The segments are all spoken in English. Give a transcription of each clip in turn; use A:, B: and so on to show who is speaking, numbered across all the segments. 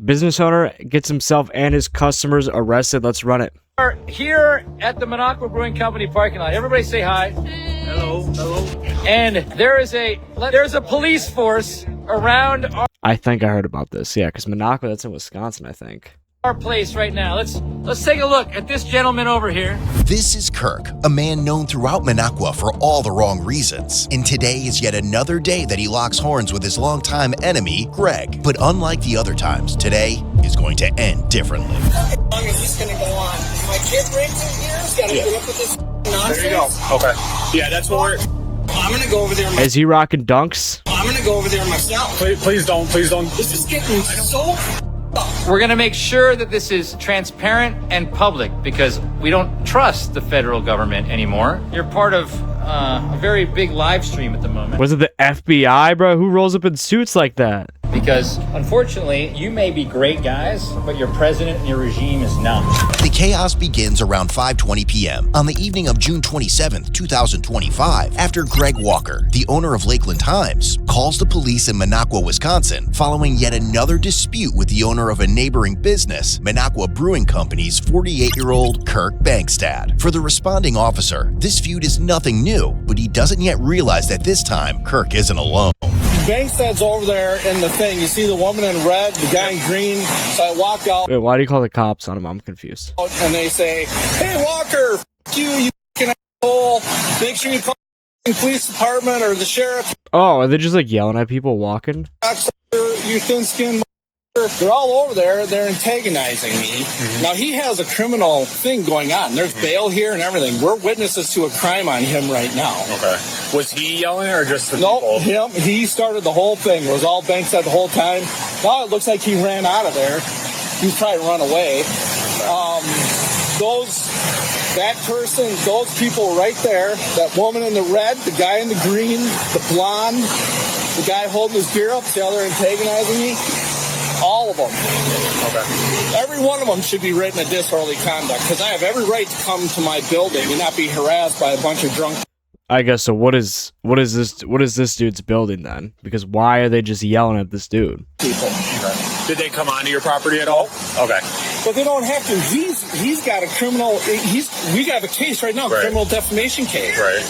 A: Business owner gets himself and his customers arrested. Let's run it.
B: We're here at the Minocqua Brewing Company parking lot. Everybody say hi. Hello. Hello. And there's a police force around
A: I think I heard about this. Yeah, because Minocqua, that's in Wisconsin, I think.
B: our place right now. Let's take a look at this gentleman over here.
C: This is Kirk, a man known throughout Minocqua for all the wrong reasons. And today is yet another day that he locks horns with his longtime enemy, Greg. But unlike the other times, today is going to end differently.
D: How long is this going to go on? My kid breaks in here. He's got to put up with this nonsense.
E: There you go. Okay. Yeah, that's what we're...
D: I'm going to go over there.
A: Is he rocking dunks?
D: I'm going to go over there myself.
E: Please don't. Please don't.
D: This is getting so...
B: We're going to make sure that this is transparent and public because we don't trust the federal government anymore. You're part of a very big live stream at the moment.
A: Was it the FBI, bro? Who rolls up in suits like that?
B: Because, unfortunately, you may be great guys, but your president and your regime is not.
C: The chaos begins around 5:20 p.m. on the evening of June 27th, 2025, after Greg Walker, the owner of Lakeland Times, calls the police in Minocqua, Wisconsin, following yet another dispute with the owner of a neighboring business, Minocqua Brewing Company's 48-year-old Kirk Bangstad. For the responding officer, this feud is nothing new, but he doesn't yet realize that this time, Kirk isn't alone.
D: Bangstad's over there in the thing. You see the woman in red, the guy in green. So I walk out
A: Wait, why do you call the cops on him? I'm confused.
D: and they say, "Hey, Walker, f*** you f***ing asshole. Make sure you call the police department or the sheriff.
A: Oh, are they just like yelling at people walking?
D: You thin-skinned. They're all over there. They're antagonizing me. Now, he has a criminal thing going on. There's bail here and everything. We're witnesses to a crime on him right now.
E: Okay. Was he yelling or just the
D: No,
E: people?
D: him. He started the whole thing. It was all Bangstad the whole time. Now it looks like he ran out of there. He's probably run away. That person, those people right there, that woman in the red, the guy in the green, the blonde, the guy holding his beer up, see how they're antagonizing me? All of them.
E: Okay.
D: Every one of them should be written a disorderly conduct because I have every right to come to my building and not be harassed by a bunch of drunk.
A: I guess so. What is this dude's building then? Because why are they just yelling at this dude?
D: People.
E: Okay. Did they come onto your property at all? Okay.
D: But they don't have to. He's got a criminal. We got a case right now,
E: Right.
D: criminal defamation case.
E: Right.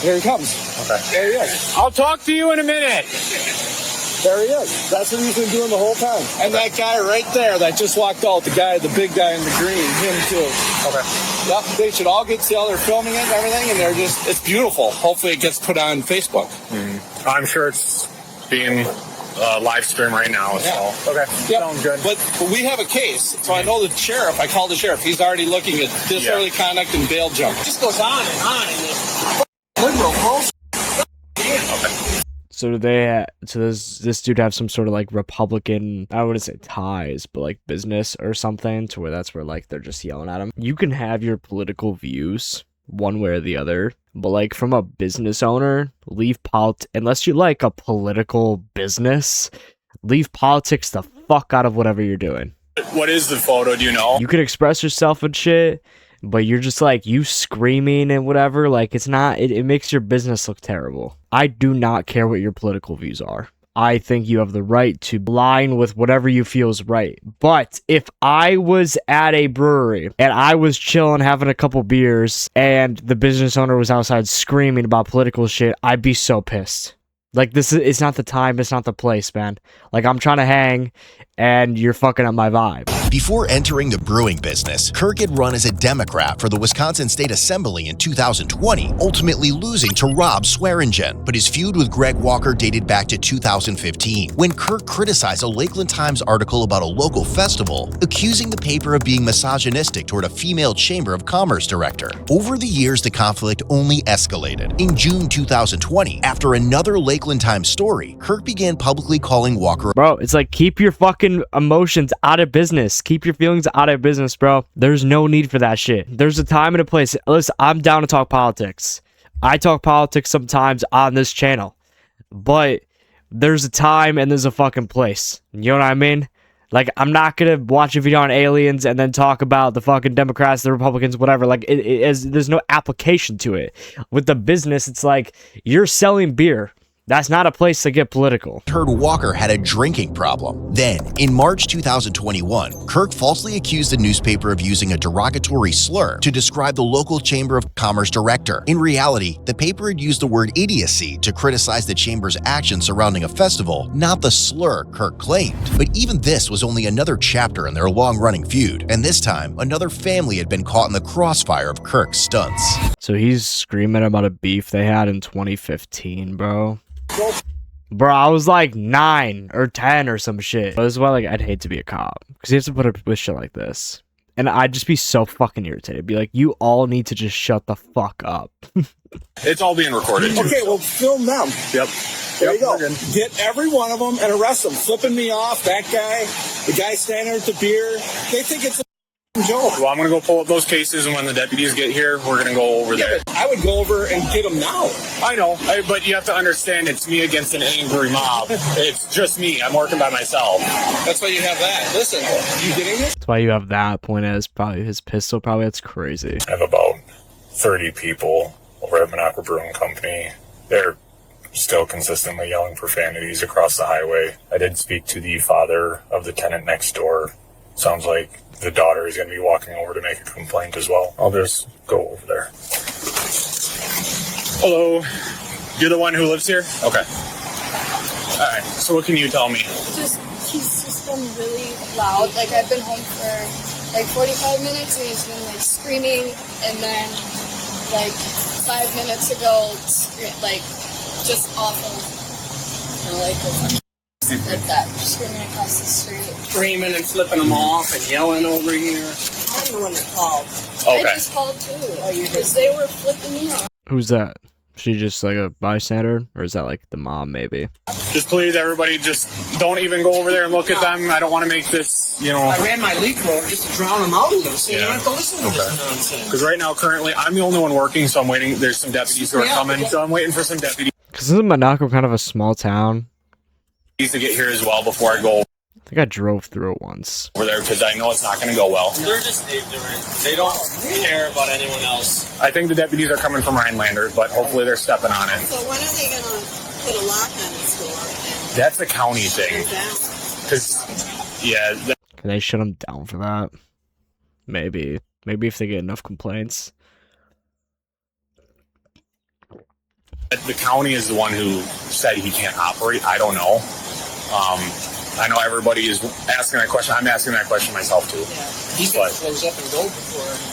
D: Here he comes.
E: Okay.
D: There he is.
E: I'll talk to you in a minute.
D: There he is. That's what he's been doing the whole time. And that guy right there that just walked out, the big guy in the green, him too.
E: Okay.
D: Yep, they should all get to see how they're filming it and everything, and it's beautiful. Hopefully it gets put on Facebook.
E: I'm sure it's being live stream right now. So.
D: Yeah.
E: Okay.
D: Yep.
E: Sounds good.
D: But we have a case, so I know the sheriff. I called the sheriff. He's already looking at disorderly conduct and bail jump. It just goes on and on. And this liberal bullshit.
A: So do they? Does this dude have some sort of like Republican? I wouldn't say ties, but like business or something, to where that's where like they're just yelling at him. You can have your political views one way or the other, but like from a business owner, leave unless you like a political business, leave politics the fuck out of whatever you're doing.
E: What is the photo? Do you know?
A: You can express yourself and shit, but you're just like, you screaming and whatever, like it's not, it makes your business look terrible. I do not care what your political views are. I think you have the right to align with whatever you feel is right. But if I was at a brewery and I was chilling, having a couple beers, and the business owner was outside screaming about political shit, I'd be so pissed. Like, it's not the time, it's not the place, man. Like, I'm trying to hang, and you're fucking up my vibe.
C: Before entering the brewing business, Kirk had run as a Democrat for the Wisconsin State Assembly in 2020, ultimately losing to Rob Swearingen. But his feud with Greg Walker dated back to 2015, when Kirk criticized a Lakeland Times article about a local festival, accusing the paper of being misogynistic toward a female Chamber of Commerce director. Over the years, the conflict only escalated. In June 2020, after another Lakeland Times story, Kirk began publicly calling Walker.
A: Bro, it's like, keep your fucking emotions out of business. Keep your feelings out of business, bro. There's no need for that shit. There's a time and a place. Listen, I'm down to talk politics. I talk politics sometimes on this channel. But there's a time and there's a fucking place. You know what I mean? Like, I'm not gonna watch a video on aliens and then talk about the fucking Democrats, the Republicans, whatever. Like, there's no application to it. With the business, it's like, you're selling beer. That's not a place to get political.
C: Heard Walker had a drinking problem. Then, in March 2021, Kirk falsely accused the newspaper of using a derogatory slur to describe the local Chamber of Commerce director. In reality, the paper had used the word idiocy to criticize the chamber's actions surrounding a festival, not the slur Kirk claimed. But even this was only another chapter in their long-running feud, and this time, another family had been caught in the crossfire of Kirk's stunts.
A: So he's screaming about a beef they had in 2015, bro. Bro, I was like 9 or 10 or some shit. This is why, like, I'd hate to be a cop, because you have to put up with shit like this. And I'd just be so fucking irritated. Be like, you all need to just shut the fuck up.
E: It's all being recorded.
D: Okay, well, film them.
E: Yep.
D: There you go. Get every one of them and arrest them. Flipping me off, that guy, the guy standing there with the beer. They think it's a joke.
E: Well, I'm going to go pull up those cases, and when the deputies get here, we're going to go over there.
D: But I would go over and get them now.
E: I know, but you have to understand it's me against an angry mob. It's just me. I'm working by myself.
D: That's why you have that. Listen, you getting this?
A: That's why you have that point as probably his pistol. Probably that's crazy.
E: I have about 30 people over at Minocqua Brewing Company. They're still consistently yelling profanities across the highway. I did speak to the father of the tenant next door. Sounds like the daughter is going to be walking over to make a complaint as well. I'll just go over there. Hello. You're the one who lives here? Okay. All right. So what can you tell me?
F: He's just been really loud. Like, I've been home for like 45 minutes and he's been like screaming, and then like 5 minutes ago, like just awful. You know, like that, screaming across the street.
G: Screaming and flipping them off and yelling over here.
F: I'm the one that called.
E: Okay.
F: I just called too. Because they were flipping me off.
A: Who's that? She just like a bystander, or is that like the mom maybe?
E: Just please, everybody, just don't even go over there and look at them. I don't want to make this, you know.
G: I ran my leak roller just to drown them out a little, so you
E: Yeah.
G: don't have to listen to this nonsense.
E: Because right now, currently, I'm the only one working, so I'm waiting. There's some deputies who are coming, so I'm waiting for some deputies
A: Because isn't Minocqua kind of a small town?
E: to get here as well before I go
A: I think I drove through it once.
E: over there, because I know it's not going to go well.
G: They're just ignorant. They don't care about anyone else.
E: I think the deputies are coming from Rhinelander, but hopefully they're stepping on it.
F: So when are they going to put a lock on this door?
E: That's a county thing. Because, yeah,
A: Can they shut him down for that? Maybe. Maybe if they get enough complaints.
E: the county is the one who said he can't operate. I don't know. I know everybody is asking that question. I'm asking that question myself too.
G: He's going to close up and go before.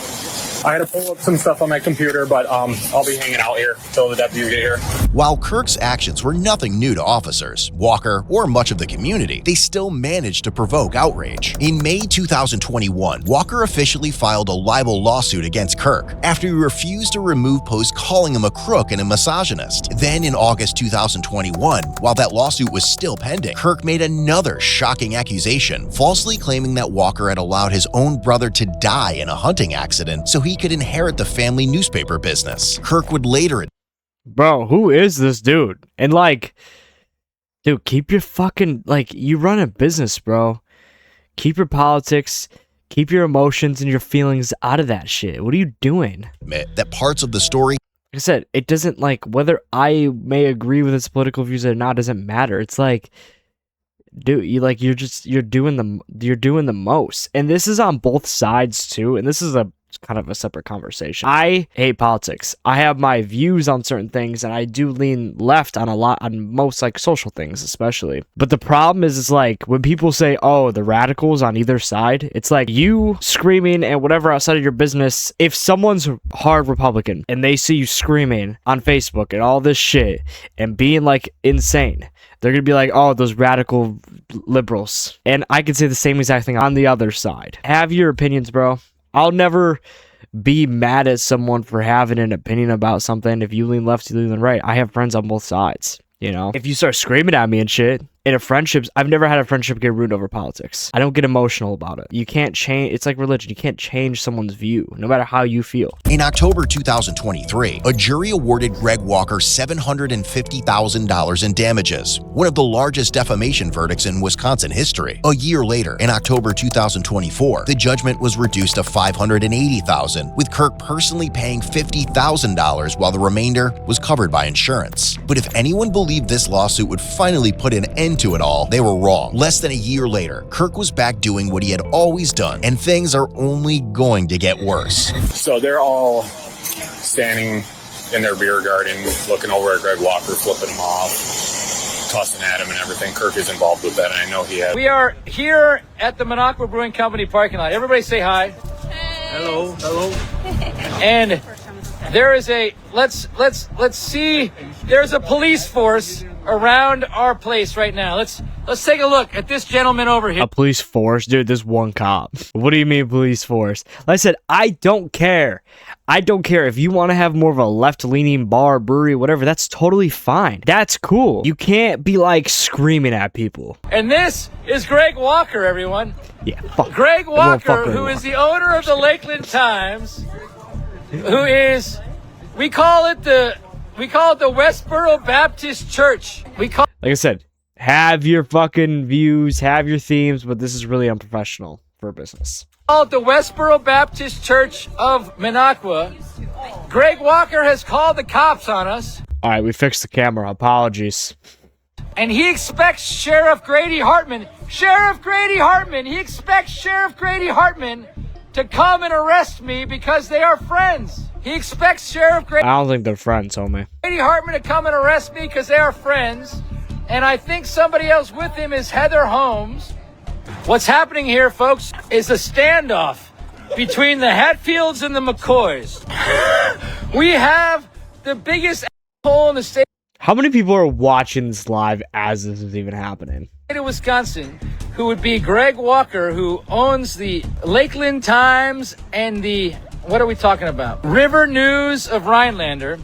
E: I had to pull up some stuff on my computer, but I'll be hanging out here till the deputies get here.
C: While Kirk's actions were nothing new to officers, Walker, or much of the community, they still managed to provoke outrage. In May 2021, Walker officially filed a libel lawsuit against Kirk after he refused to remove posts calling him a crook and a misogynist. Then in August 2021, while that lawsuit was still pending, Kirk made another shocking accusation, falsely claiming that Walker had allowed his own brother to die in a hunting accident so he could inherit the family newspaper business. Kirk would later...
A: Bro, who is this dude? And like, dude, keep your fucking, like, you run a business, bro. Keep your politics, keep your emotions and your feelings out of that shit. What are you doing?
C: admit that parts of the story
A: Like I said, it doesn't, like, whether I may agree with his political views or not doesn't matter. It's like, dude, you're doing the most. And this is on both sides too, and this is a kind of a separate conversation. I hate politics. I have my views on certain things, and I do lean left on most like social things especially. But the problem is like when people say, oh, the radicals on either side, it's like you screaming and whatever outside of your business. If someone's hard Republican and they see you screaming on Facebook and all this shit and being like insane, they're going to be like, oh, those radical liberals. And I could say the same exact thing on the other side. Have your opinions, bro. I'll never be mad at someone for having an opinion about something. If you lean left, you lean right. I have friends on both sides, you know? If you start screaming at me and shit, in a friendships, I've never had a friendship get ruined over politics. I don't get emotional about it. You can't change. It's like religion. You can't change someone's view, no matter how you feel.
C: In October 2023, a jury awarded Greg Walker $750,000 in damages, one of the largest defamation verdicts in Wisconsin history. A year later, in October 2024, the judgment was reduced to $580,000, with Kirk personally paying $50,000 while the remainder was covered by insurance. But if anyone believed this lawsuit would finally put an end to it all, they were wrong. Less than a year later, Kirk was back doing what he had always done, and things are only going to get worse.
E: So they're all standing in their beer garden, looking over at Greg Walker, flipping him off, tossing at him and everything. Kirk is involved with that, and I know he has.
B: We are here at the Minocqua Brewing Company parking lot. Everybody say hi. Hello. Hello. And there is a, let's see, there's a police force around our place right now. Let's take a look at this gentleman over here.
A: A police force? Dude, there's one cop. What do you mean police force? Like I said, I don't care. I don't care. If you want to have more of a left-leaning bar, brewery, whatever, that's totally fine. That's cool. You can't be like screaming at people.
B: And this is Greg Walker, everyone.
A: Yeah, fuck.
B: Greg Walker,
A: Greg
B: who is
A: Walker.
B: the owner of the Lakeland Times, who is, we call it the Westboro Baptist Church.
A: Like I said, have your fucking views, have your themes, but this is really unprofessional for business.
B: Call it the Westboro Baptist Church of Minocqua. Greg Walker has called the cops on us.
A: All right, we fixed the camera. Apologies.
B: And he expects Sheriff Grady Hartman he expects Sheriff Grady Hartman to come and arrest me because they are friends. He expects Sheriff
A: I don't think they're friends, homie.
B: Grady Hartman to come and arrest me because they are friends. And I think somebody else with him is Heather Holmes. What's happening here, folks, is a standoff between the Hatfields and the McCoys. We have the biggest asshole in the state
A: How many people are watching this live as this is even happening?
B: of Wisconsin, who would be Greg Walker, who owns the Lakeland Times and the, what are we talking about? River News of Rhinelander.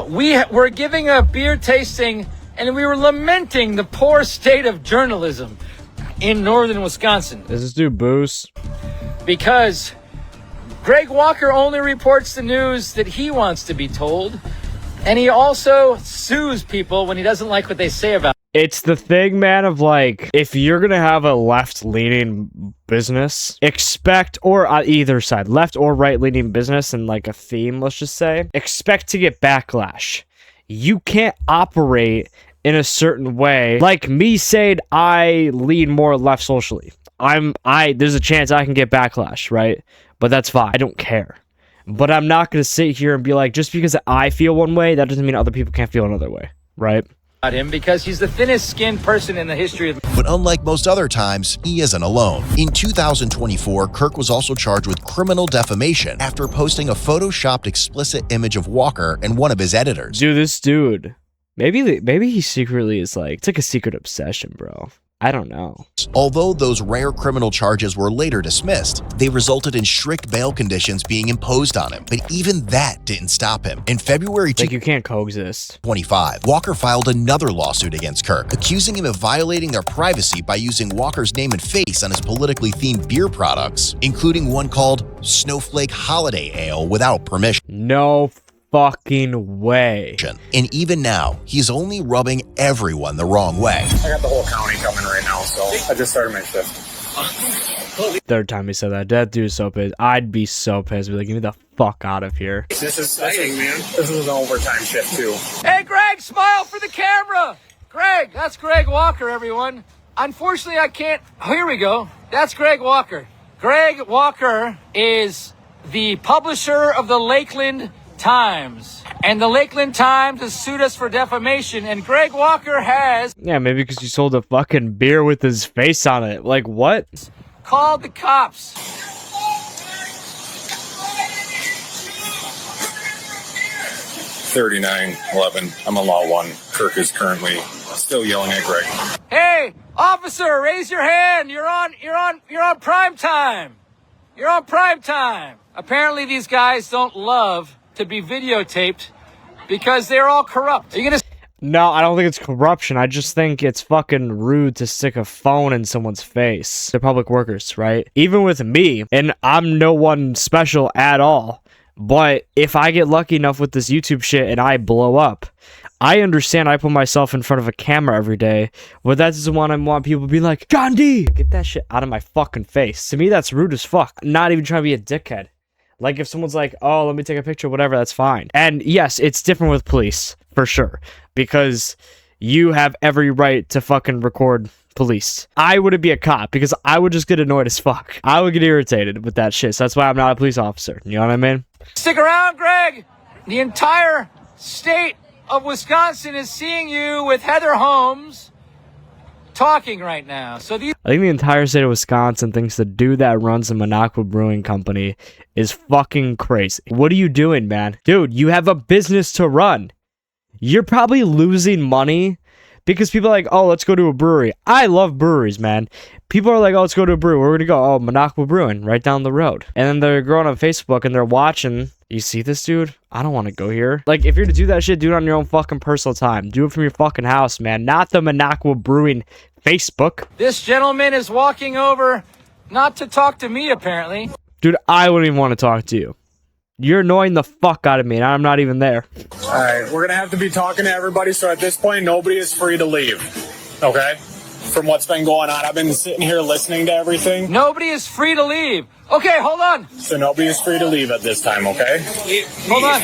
B: We're giving a beer tasting, and we were lamenting the poor state of journalism in northern Wisconsin.
A: Does this dude boost?
B: Because Greg Walker only reports the news that he wants to be told, and he also sues people when he doesn't like what they say about him.
A: It's the thing, man, of like, if you're gonna have a left-leaning business, expect, or on either side, left or right-leaning business and like a theme, let's just say, expect to get backlash. You can't operate in a certain way. Like me saying I lean more left socially. There's a chance I can get backlash, right? But that's fine. I don't care. But I'm not gonna sit here and be like, just because I feel one way, that doesn't mean other people can't feel another way, right?
B: Him because he's the thinnest skinned person in the history of.
C: But unlike most other times, he isn't alone. In 2024, Kirk was also charged with criminal defamation after posting a photoshopped explicit image of Walker and one of his editors.
A: Dude, this dude, maybe he secretly is like, it's like a secret obsession, bro. I don't know.
C: Although those rare criminal charges were later dismissed, they resulted in strict bail conditions being imposed on him. But even that didn't stop him. In February
A: Like, you can't coexist.
C: 2025, Walker filed another lawsuit against Kirk, accusing him of violating their privacy by using Walker's name and face on his politically themed beer products, including one called Snowflake Holiday Ale without permission.
A: No fucking way.
C: And even now, he's only rubbing everyone the wrong way.
E: I got the whole county coming right now, so I just started my shift.
A: Third time he said that. That dude's so pissed. I'd be so pissed. Be like, get me the fuck out of here.
E: This is exciting, man. This is an overtime shift, too.
B: Hey, Greg, smile for the camera. Greg, that's Greg Walker, everyone. Unfortunately, I can't. Oh, here we go. That's Greg Walker. Greg Walker is the publisher of the Lakeland Times, and the Lakeland Times has sued us for defamation, and Greg Walker has
A: Yeah, maybe because you sold a fucking beer with his face on it. Like, what?
B: called the cops.
E: 3911. I'm on law 1. Kirk is currently still yelling at Greg.
B: Hey, officer, raise your hand. You're on prime time. You're on prime time. Apparently these guys don't love to be videotaped because they're all corrupt. Are you gonna
A: No, I don't think it's corruption. I just think it's fucking rude to stick a phone in someone's face. They're public workers, right? Even with me, and I'm no one special at all, but if I get lucky enough with this YouTube shit and I blow up, I understand I put myself in front of a camera every day, but that doesn't want people to be like, John D, get that shit out of my fucking face. To me, that's rude as fuck. I'm not even trying to be a dickhead. Like, if someone's like, oh, let me take a picture, whatever, that's fine. And yes, it's different with police, for sure, because you have every right to fucking record police. I wouldn't be a cop because I would just get annoyed as fuck. I would get irritated with that shit, so that's why I'm not a police officer. You know what I mean?
B: Stick around, Greg. The entire state of Wisconsin is seeing you with Heather Holmes talking right now. So these
A: I think the entire state of Wisconsin thinks the dude that runs the Minocqua Brewing Company is fucking crazy. What are you doing, man? Dude, you have a business to run. You're probably losing money because people are like, oh, let's go to a brewery. I love breweries, man. People are like, oh, let's go to a brewery. Where are we going to go? Oh, Minocqua Brewing, right down the road. And then they're going on Facebook and they're watching. You see this dude? I don't want to go here. Like, if you're to do that shit, do it on your own fucking personal time. Do it from your fucking house, man. Not the Minocqua Brewing Facebook.
B: This gentleman is walking over, not to talk to me, apparently.
A: Dude, I wouldn't even want to talk to you. You're annoying the fuck out of me, and I'm not even there.
E: All right, we're gonna have to be talking to everybody. So at this point, nobody is free to leave. Okay? From what's been going on, I've been sitting here listening to everything.
B: Nobody is free to leave. Okay, hold on.
E: So nobody is free to leave at this time. Okay?
B: Hold on.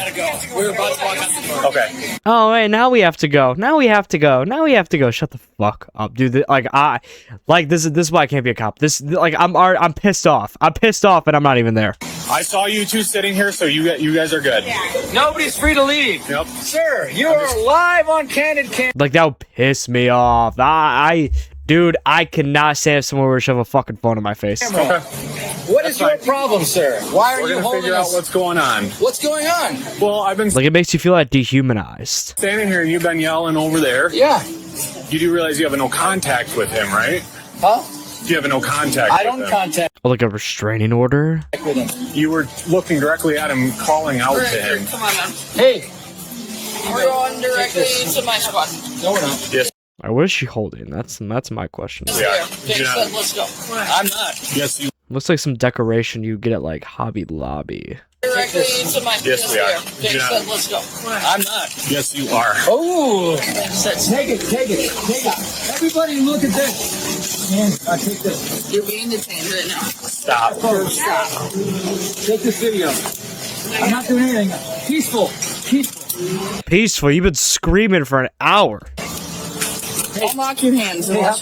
G: We're about to walk out the door.
E: Okay.
A: Oh, wait, now we have to go. Now we have to go. Now we have to go. Shut the fuck up, dude. This is why I can't be a cop. I'm pissed off. I'm pissed off, and I'm not even there.
E: I saw you two sitting here, so you guys are good.
B: Nobody's free to leave.
E: Yep.
B: Sir, you are live on Candid Cam.
A: Like, that would piss me off. Dude, I cannot stand if someone were to shove a fucking phone in my face.
E: Okay.
B: What is your problem, sir? Why are
E: We're
B: you
E: gonna
B: holding
E: figure out
B: us?
E: what's going on.
B: What's going on?
E: Well, I've been
A: Like, it makes you feel like dehumanized.
E: standing here, and you've been yelling over there.
B: Yeah.
E: You do realize you have no contact with him, right?
B: Huh?
E: You have no contact
B: I
E: with
B: don't
E: him.
B: contact
A: Oh, like a restraining order?
B: with him.
E: You were looking directly at him, calling out to him.
F: Come on, man.
B: Hey.
F: We're going directly to my squad.
B: No, we're not.
E: Yes.
A: What is she holding? That's my question.
E: Yeah.
F: Okay,
E: Yeah.
F: so let's go.
B: I'm not.
E: Yes, you.
A: Looks like some decoration you get at, like, Hobby Lobby.
F: Directly to my
E: Yes, we are.
F: Okay,
E: Yeah.
F: so let's go.
B: I'm not.
E: Yes, you are.
B: Oh.
F: That's
B: Take it. Everybody look at this. Man, I take this.
F: You're being detained right now.
E: Stop.
B: Stop. Take this video. I'm not doing anything. Peaceful.
A: Peaceful, you've been screaming for an hour.
F: Unlock your hands.
B: Hey, how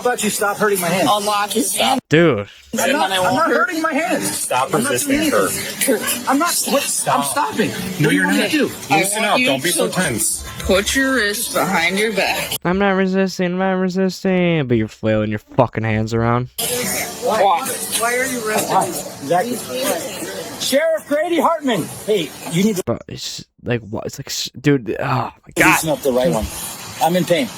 B: about you stop hurting my hands?
F: Unlock his hands.
A: Dude.
B: I'm not hurting my hands.
E: Stop
B: I'm not
E: resisting
B: doing
E: her.
B: anything. I'm not. I'm stopping.
E: No,
B: What do you
E: you're
B: want me
E: not.
B: to do?
E: Loosen
F: I
E: up.
F: want you
E: Don't be so
F: to-
E: tense.
F: Put your wrist behind your back.
A: I'm not resisting, but you're flailing your fucking hands around.
F: Why are you arresting?
B: Exactly. Sheriff Grady Hartman. Hey, you need to
A: But it's like, what? It's like, dude, oh my god.
B: loosen up the right one. I'm in pain.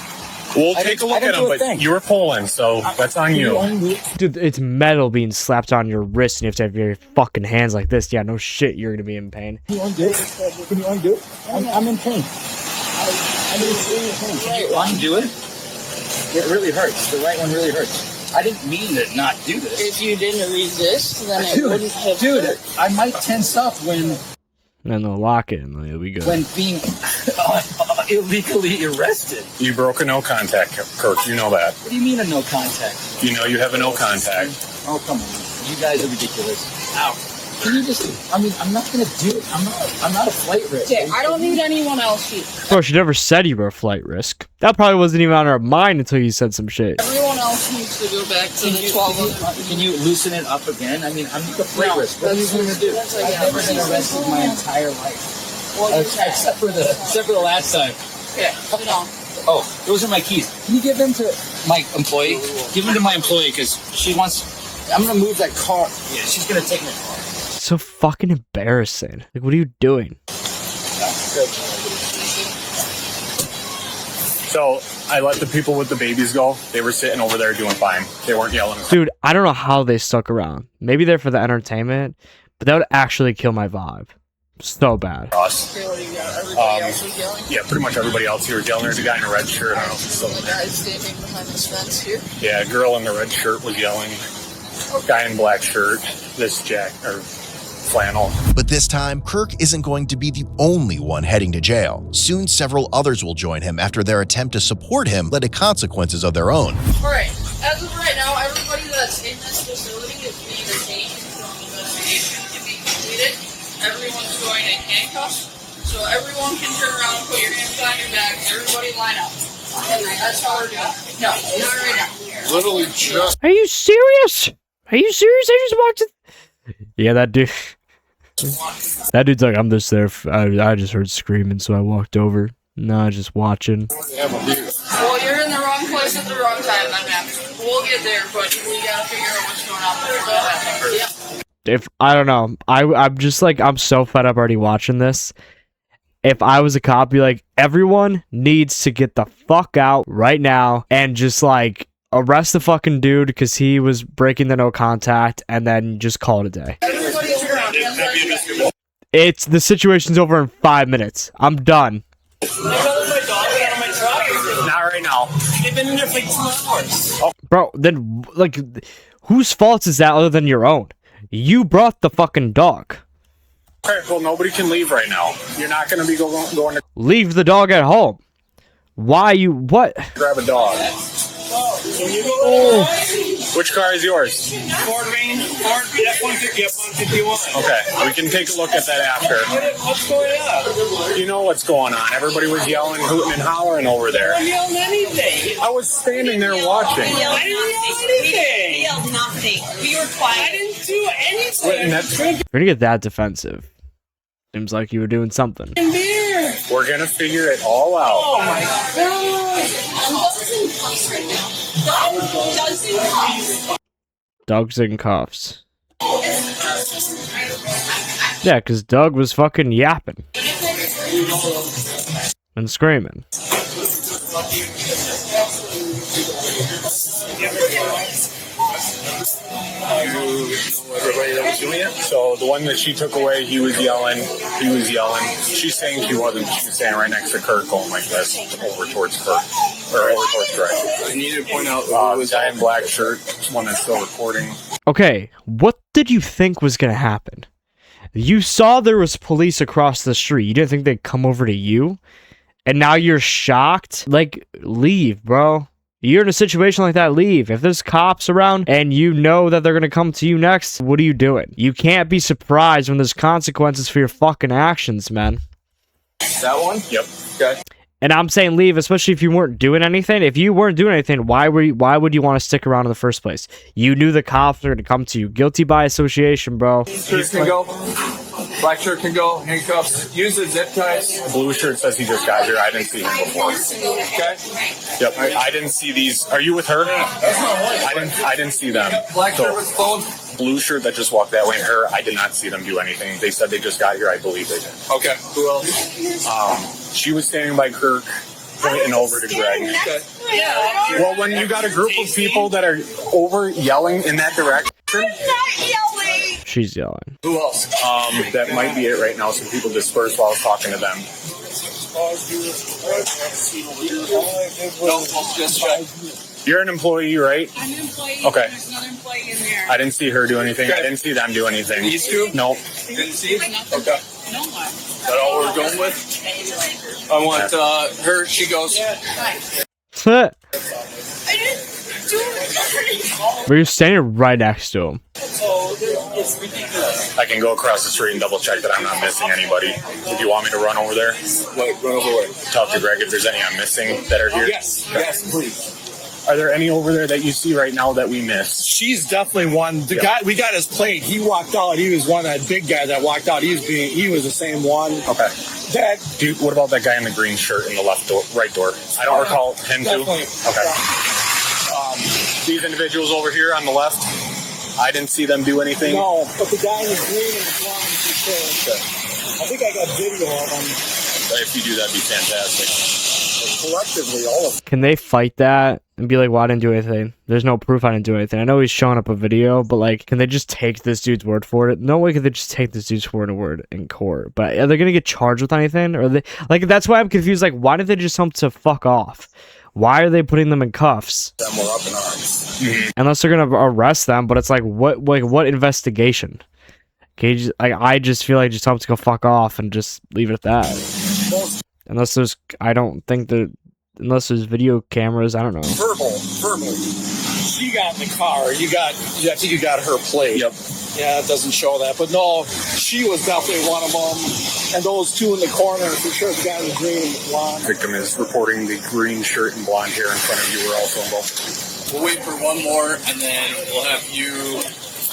E: We'll
B: I
E: take a
B: didn't-
E: look
B: I didn't
E: at
B: do
E: him,
B: a
E: but
B: thing.
E: you were pulling, so that's on you.
A: Dude, it's metal being slapped on your wrist and you have to have your fucking hands like this. Yeah, no shit, you're gonna be in pain.
B: Can you undo it? Can you undo it? I'm in pain. I'm in serious pain. Can you undo it? It really hurts. The right one really hurts. I didn't mean to not do this.
F: If you didn't resist, then it wouldn't have
B: Dude,
F: hurt.
B: I might tense up when
A: And then they'll lock it and then it'll be good.
B: being illegally arrested.
E: You broke a no contact, Kirk. You know that.
B: What do you mean a no contact?
E: You know you have a no contact.
B: Oh, come on. You guys are ridiculous. Ow. Can you just, I'm not going to do it. I'm not a flight risk.
F: Okay, I don't need anyone else here.
A: Bro, she never said you were a flight risk. That probably wasn't even on her mind until you said some shit.
F: Everyone else needs to go back to the 12.
B: Can you loosen it up again? I mean, I'm not a flight
F: No,
B: risk. What are you going to do?
F: that's
B: I've
F: like-
B: never been arrested in my entire life.
F: Well,
B: Except for the last time.
F: yeah, sit down.
B: Oh, those are my keys. Can you give them to my employee? Give them to my employee because she wants. I'm gonna move that car. Yeah, she's gonna take my car.
A: So fucking embarrassing. Like, what are you doing?
E: So I let the people with the babies go. They were sitting over there doing fine. They weren't yelling.
A: Dude, I don't know how they stuck around. Maybe they're for the entertainment, but that would actually kill my vibe. So bad.
E: Us.
F: Okay, what do you got? Everybody else was yelling.
E: Yeah, pretty much everybody else here was yelling. There's a guy in a red shirt. I don't know if he's still in
F: The
E: there.
F: guy standing behind this fence here.
E: Yeah, a girl in the red shirt was yelling. Guy in black shirt. This flannel.
C: But this time, Kirk isn't going to be the only one heading to jail. Soon, several others will join him after their attempt to support him led to consequences of their own.
F: Alright, as of right now, everybody that's in this facility is being detained from the investigation to be completed. Everyone's going in handcuffs, so everyone can turn around and put your hands behind your back. Everybody line up. And that's how we're doing. No, not right now.
D: Literally just.
A: Are you serious? Are you serious? I just walked in. Yeah, that dude. That dude's like, I'm just there. I just heard screaming, so I walked over. Nah, just watching.
F: Well, you're in the wrong place at the wrong time, then, man. We'll get there, but we gotta figure out what's going on before that happens. Yeah.
A: If I don't know, I'm just like, I'm so fed up already watching this. If I was a cop, be like, everyone needs to get the fuck out right now and just like arrest the fucking dude because he was breaking the no contact, and then just call it a day.
F: Everybody turn around. Hands behind your back.
A: It's the situation's over in 5 minutes. I'm done.
E: Not right now.
G: They've been in there for like 2 hours.
A: Bro, then like, whose fault is that other than your own? You brought the fucking dog.
E: Okay, well, nobody can leave right now. You're not going to be going to
A: Leave the dog at home. Why you what?
E: grab a dog.
G: When you go
E: Which car is yours?
G: Ford Rain, Ford F-150, F-151.
E: Okay, we can take a look at that after.
G: What's going on?
E: You know what's going on. Everybody was yelling, hooting, and hollering over there.
G: I yelled anything.
E: I was standing there watching.
G: I didn't yell anything.
H: We yelled nothing. We were quiet.
G: I didn't do anything.
E: And that's,
A: You're gonna get that defensive. Seems like you were doing something.
G: Beer.
E: we're going to figure it all out.
G: Oh my god.
A: Doug's in cuffs. Yeah, because Doug was fucking yapping and screaming.
E: Everybody that was doing it. So the one that she took away, he was yelling. She's saying she wasn't. She was standing right next to Kirk, going like this, over towards Kirk, or over towards Greg.
D: I need to point out
E: The guy in black shirt, one that's still recording.
A: Okay, what did you think was gonna happen? You saw there was police across the street. You didn't think they'd come over to you? And now you're shocked? Like, leave, bro. You're in a situation like that, leave. If there's cops around and you know that they're gonna come to you next, what are you doing? You can't be surprised when there's consequences for your fucking actions, man.
D: that one.
E: Yep.
D: Okay.
A: And I'm saying leave, especially if you weren't doing anything. If you weren't doing anything, why would you want to stick around in the first place? You knew the cops were gonna come to you. Guilty by association, bro.
D: Shirt can go. Black shirt can go. Handcuffs. Use the zip ties.
E: Blue shirt says he just got here. I didn't see him before.
D: Okay.
E: Yep. I didn't see these. Are you with her? I didn't see them.
D: Black shirt
E: So,
D: with phone.
E: blue shirt that just walked that way, and her, I did not see them do anything. They said they just got here. I believe they did.
D: Okay. Who else?
E: She was standing by Kirk, pointing over to Greg.
D: Okay.
E: Well, when you got a group of people that are over yelling in that direction,
A: She's yelling.
D: Who else?
E: that might be it right now. Some people dispersed while I was talking to them.
D: No, just check.
E: You're an employee, right?
H: I'm an employee.
E: Okay.
H: There's another employee in there.
E: I didn't see her do anything. I didn't see them do anything.
D: These two?
E: Nope.
D: Didn't see it? Okay.
H: No one.
D: Is that all we're going with? I want her. She goes.
A: But you're standing right next to him.
E: I can go across the street and double check that I'm not missing anybody. If you want me to run over there,
D: Wait, run over where?
E: talk to Greg if there's any I'm missing that are here.
D: Yes. Yes, please.
E: Are there any over there that you see right now that we missed?
I: She's definitely one. The guy we got his plate. He walked out. He was one of that big guy that walked out. He was the same one.
E: Okay.
I: That
E: Dude, what about that guy in the green shirt in the right door? I don't recall him too.
I: Definitely.
E: Okay. These individuals over here on the left, I didn't see them do anything.
I: no, but the guy in the green and the blonde. I think I got video of him.
E: If you do, that'd be fantastic.
I: collectively, all of them.
A: Can they fight that and be like, well, I didn't do anything? There's no proof I didn't do anything. I know he's showing up a video, but like, can they just take this dude's word for it? No way could they just take this dude's word in court. But are they going to get charged with anything? Or they, like, that's why I'm confused. Like, why did they just tell him to fuck off? Why are they putting them in cuffs?
I: Them were up in arms.
A: Unless they're going to arrest them, but it's like, what investigation? Okay, I just feel like just tell them to go fuck off and just leave it at that. Unless there's, I don't think that, unless there's video cameras, I don't know.
I: Verbally. She got in the car. I think you got her plate.
G: Yep.
I: Yeah, it doesn't show that. But no, she was definitely one of them. And those two in the corner, for sure, the guy in the green and the blonde.
E: Victim is reporting the green shirt and blonde hair in front of you were also involved.
G: We'll wait for one more, and then we'll have you.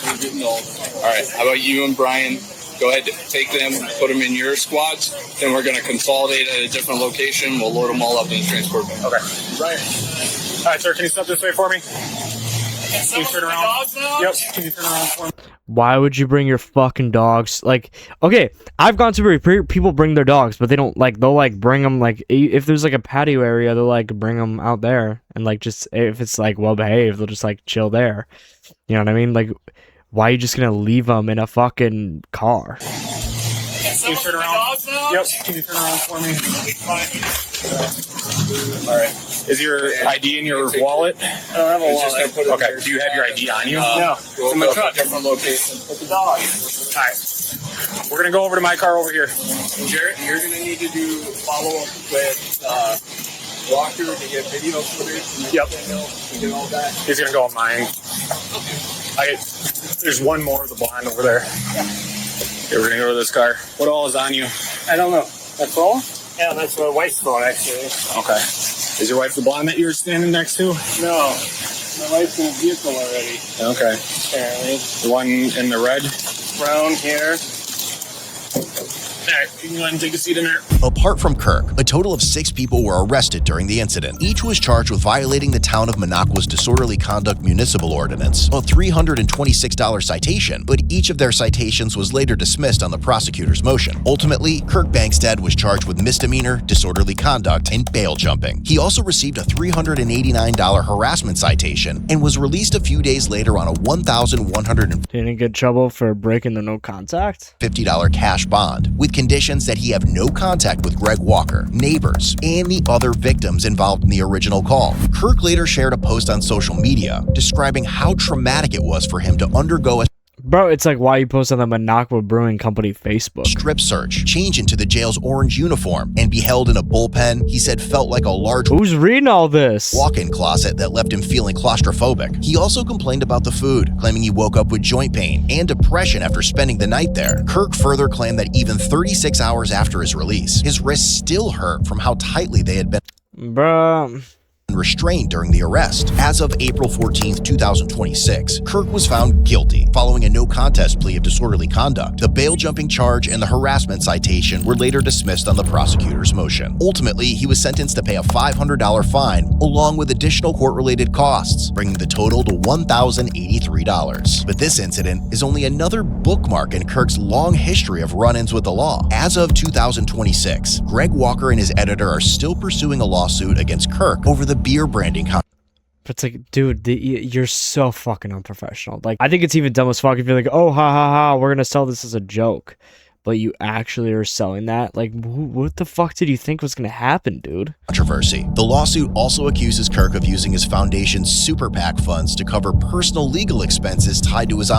G: All right. How about you and Brian? Go ahead, take them, put them in your squads. Then we're going to consolidate at a different location. We'll load them all up in the transport van.
E: Okay.
I: Right.
E: All right, sir. Can you step this way for me? Can you turn around? Yep. Can you turn around for me?
A: Why would you bring your fucking dogs? Like, okay, I've gone to where people bring their dogs, but they don't, like, they'll, like, bring them, like, if there's, like, a patio area, they'll, like, bring them out there. And, like, just, if it's, like, well-behaved, they'll just, like, chill there. You know what I mean? Like, why are you just gonna leave them in a fucking car?
E: Can you turn around? Yep. Can you turn around for me? All right. Is your ID in your wallet?
I: I don't have a wallet.
E: Okay. Do you have your ID on you?
I: No.
G: It's in my truck. Different location.
I: With the dog.
E: All right. We're gonna go over to my car over here.
G: And Jarrett, you're going to need to do follow-up with Walker to get video footage.
E: Yep.
G: To get all that.
E: He's gonna go on mine. There's one more of the blonde over there. Okay, we're gonna go to this car. What all is on you?
I: I don't know. That's all? Yeah, that's my wife's phone, actually.
E: Okay. Is your wife the blonde that you were standing next to?
I: No. My wife's in a vehicle already,
E: Okay.
I: apparently.
E: The one in the red?
I: Brown hair.
E: All right, you can go ahead and take a seat in there.
C: Apart from Kirk, a total of 6 people were arrested during the incident. Each was charged with violating the town of Minocqua's disorderly conduct municipal ordinance, a $326 citation, but each of their citations was later dismissed on the prosecutor's motion. Ultimately, Kirk Bankstead was charged with misdemeanor, disorderly conduct, and bail jumping. He also received a $389 harassment citation and was released a few days later on a $1,150
A: Didn't get in trouble for breaking the no contact?
C: cash bond, with conditions that he have no contact with Greg Walker, neighbors, and the other victims involved in the original call. Kirk later shared a post on social media describing how traumatic it was for him to undergo a
A: Bro, it's like why you post on the Minocqua Brewing Company Facebook.
C: strip search, change into the jail's orange uniform, and be held in a bullpen he said felt like a large
A: Who's reading all this?
C: walk-in closet that left him feeling claustrophobic. He also complained about the food, claiming he woke up with joint pain and depression after spending the night there. Kirk further claimed that even 36 hours after his release, his wrists still hurt from how tightly they had been
A: Bruh.
C: restrained during the arrest. As of April 14th, 2026, Kirk was found guilty following a no contest plea of disorderly conduct. The bail jumping charge and the harassment citation were later dismissed on the prosecutor's motion. Ultimately, he was sentenced to pay a $500 fine along with additional court-related costs, bringing the total to $1,083. But this incident is only another bookmark in Kirk's long history of run-ins with the law. As of 2026, Greg Walker and his editor are still pursuing a lawsuit against Kirk over the beer branding
A: But it's like, dude, you're so fucking unprofessional. Like, I think it's even dumb as fuck if you're like, oh, ha, ha, ha, we're gonna sell this as a joke. But you actually are selling that? Like, what the fuck did you think was gonna happen, dude?
C: controversy. The lawsuit also accuses Kirk of using his foundation's Super PAC funds to cover personal legal expenses tied to his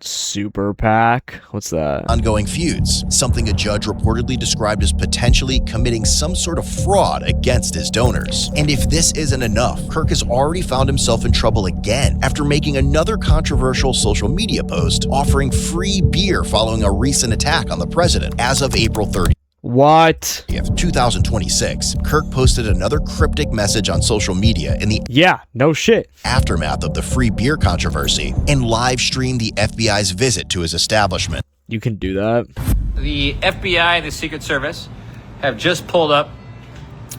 A: Super PAC? What's that?
C: ongoing feuds, something a judge reportedly described as potentially committing some sort of fraud against his donors. And if this isn't enough, Kirk has already found himself in trouble again after making another controversial social media post offering free beer following a recent attack on the president. As of April 30th,
A: What?
C: 2026, Kirk posted another cryptic message on social media in the
A: Yeah, no shit.
C: aftermath of the free beer controversy and live streamed the FBI's visit to his establishment.
A: You can do that.
B: The FBI and the Secret Service have just pulled up.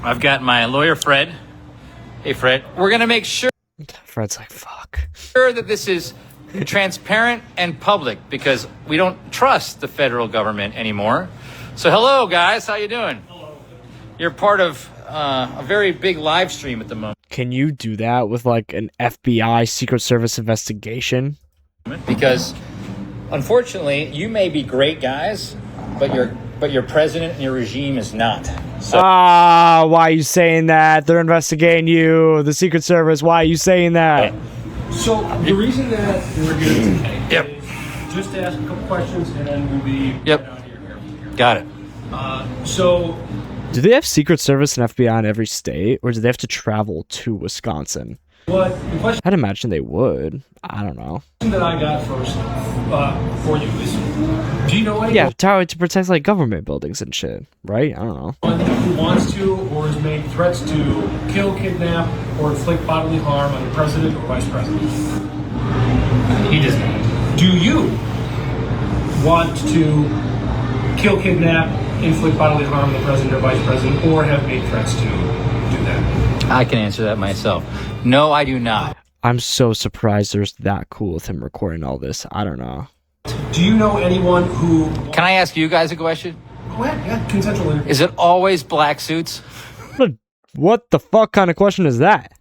B: I've got my lawyer, Fred. Hey, Fred. We're going to make sure
A: Fred's like, fuck.
B: that this is transparent and public because we don't trust the federal government anymore. So hello, guys. How you doing? Hello. You're part of a very big live stream at the moment.
A: Can you do that with like an FBI Secret Service investigation?
B: Because, unfortunately, you may be great guys, but your president and your regime is not. So
A: Why are you saying that? They're investigating you, the Secret Service. Why are you saying that?
J: So the reason that we're here today
B: Yep.
J: is just to ask a couple questions, and then we'll be
B: Yep.
J: out of here.
B: got it.
J: So
A: Do they have Secret Service and FBI in every state, or do they have to travel to Wisconsin?
J: what the question
A: I'd imagine they would. I don't know.
J: that I got first for you is, do you know anyone
A: Yeah, to protect like government buildings and shit, right? I don't know.
J: who wants to or has made threats to kill, kidnap, or inflict bodily harm on the president or vice president?
B: He does not.
J: Do you want to kill, kidnap, inflict bodily harm on the president or vice president, or have made threats to do that?
B: I can answer that myself. No, I do not.
A: I'm so surprised there's that cool with him recording all this. I don't know.
J: Do you know anyone who...
B: Can I ask you guys a question?
J: Go ahead, yeah, consensual interview.
B: Is it always black suits?
A: What the fuck kind of question is that?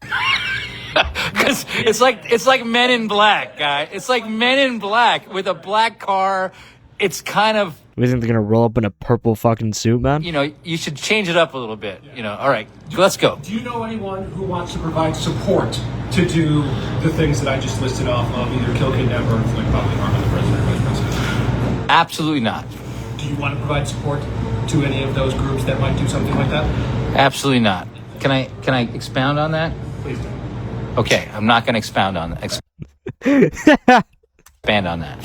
B: Because it's like Men in Black, guy. It's like Men in Black with a black car. It's kind of,
A: We think they're gonna roll up in a purple fucking suit, man?
B: you know, you should change it up a little bit. You know, all right, let's go.
J: Do you know anyone who wants to provide support to do the things that I just listed off of, either kill, kidnap, or inflict bodily harm on the president or vice president?
B: Absolutely not.
J: Do you want to provide support to any of those groups that might do something like that?
B: Absolutely not. Can I expound on that?
J: Please do.
B: Okay, I'm not going to expound on that. Expand on that.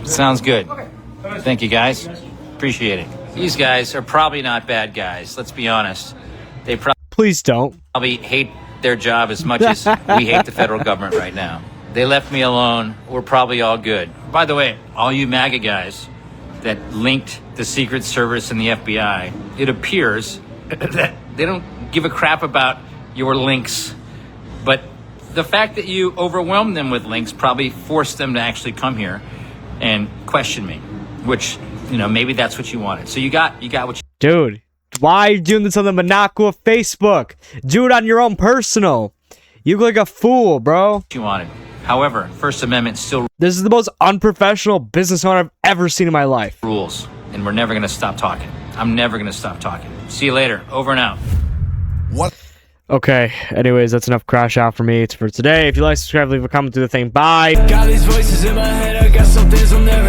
B: Sounds good. Thank you, guys. Appreciate it. These guys are probably not bad guys. Let's be honest. They
A: Please don't.
B: probably hate their job as much as we hate the federal government right now. They left me alone. We're probably all good. By the way, all you MAGA guys that linked the Secret Service and the FBI, it appears that they don't give a crap about your links. But the fact that you overwhelmed them with links probably forced them to actually come here and question me, which, you know, maybe that's what you wanted. So you got what
A: Dude, why are you doing this on the Monaco of Facebook? Do it on your own personal. You look like a fool, bro.
B: you wanted. However, First Amendment still
A: This is the most unprofessional business owner I've ever seen in my life.
B: rules, and we're never going to stop talking. I'm never going to stop talking. See you later. Over and out.
C: What?
A: Okay, anyways, that's enough crash out for me. It's for today. If you like, subscribe, leave a comment, do the thing. Bye.
K: Got these voices in my head, I got some things I'll never